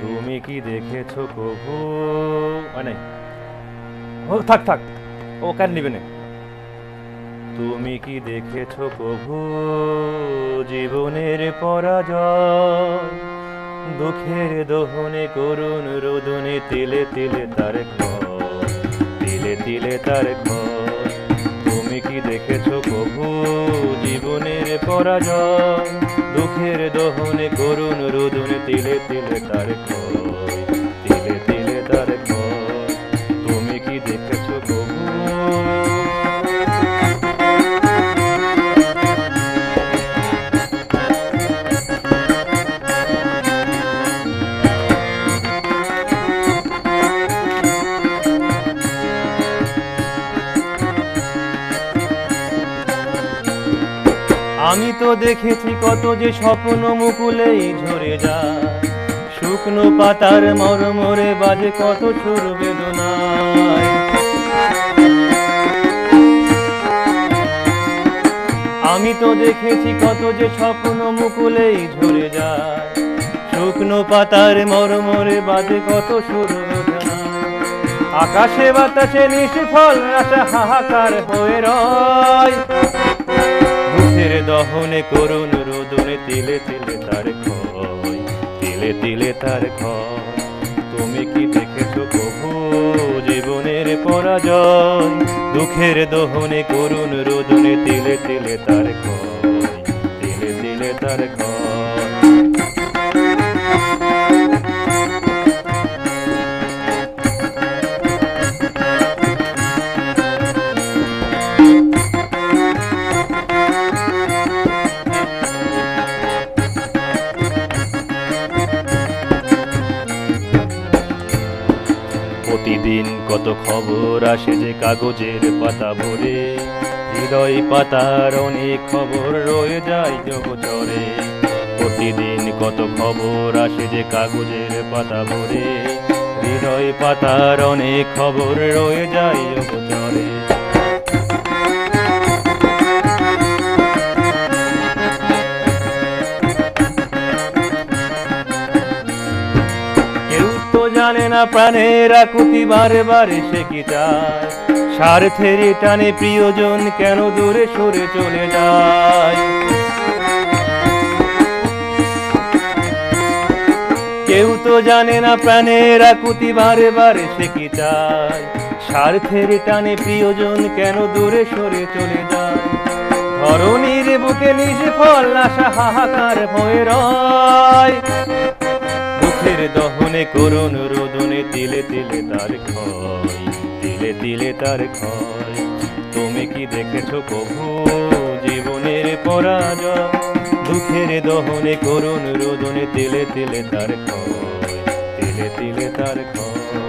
তুমি কি দেখেছো কভু মানে ও থাক থাক ও কার নিবে না। তুমি কি দেখেছো কভু জীবনের পরাজয়, দুঃখের দহনে করুণ রোদনে তিলে তিলে তার ক্ষয়, তিলে তিলে তার ক্ষয়। তুমি কি দেখেছো কভু জীবনের পরাজয়, দুঃখের দহনে করুণ রোদনে তিলে তিলে তার ক্ষয়, তিলে তিলে তার ক্ষয়। তুমি কি দেখেছো কভু? আমি তো দেখেছি কত যে স্বপ্ন মুকুলেই ঝরে যায়, শুকনো পাতার মরমরে বাজে কত সুর বেদনায়। আমি তো দেখেছি কত যে স্বপ্ন মুকুলেই ঝরে যায়, শুকনো পাতার মরমরে বাজে কত সুর বেদনায়। আকাশে বাতাসে নিষ্ফল আশা হাহাকার হয়ে রয়, দুঃখের দহনে করুণ রোদনে তিলে তিলে তার ক্ষয়, তিলে তিলে তার ক্ষয়। তুমি কি দেখেছো কভু জীবনের পরাজয়, দুঃখের দহনে করুণ রোদনে তিলে তিলে তার ক্ষয়, তিলে তিলে তার ক্ষয়। প্রতিদিন কত খবর আসে যে কাগজের পাতা ভরে, হৃদয় পাতার অনেক খবর রয়ে যায় জগচরে। প্রতিদিন কত খবর আসে যে কাগজের পাতা ভরে, হৃদয় পাতার অনেক খবর রয়ে যায় জগচরে। জানে না প্রাণের আকুতি বারে বারে সে কি চায়, স্বার্থের টানে প্রিয়জন কেন দূরে সরে চলে যায়। কেউ তো জানে না প্রাণের আকুতি বারে বারে সে কি চায়, স্বার্থের টানে প্রিয়জন কেন দূরে সরে চলে যায়। ধরণীর বুকে নিষ্ফল আশা হাহাকার হয়ে রয়, দুঃখের দহনে করুণ রোদনে তিলে তিলে তার ক্ষয়, তিলে তিলে তার ক্ষয়। তুমি কি দেখেছো কভু জীবনের পরাজয়, দুঃখের দহনে করুণ রোদনে তিলে তিলে তার ক্ষয়, তিলে তিলে তার ক্ষয়।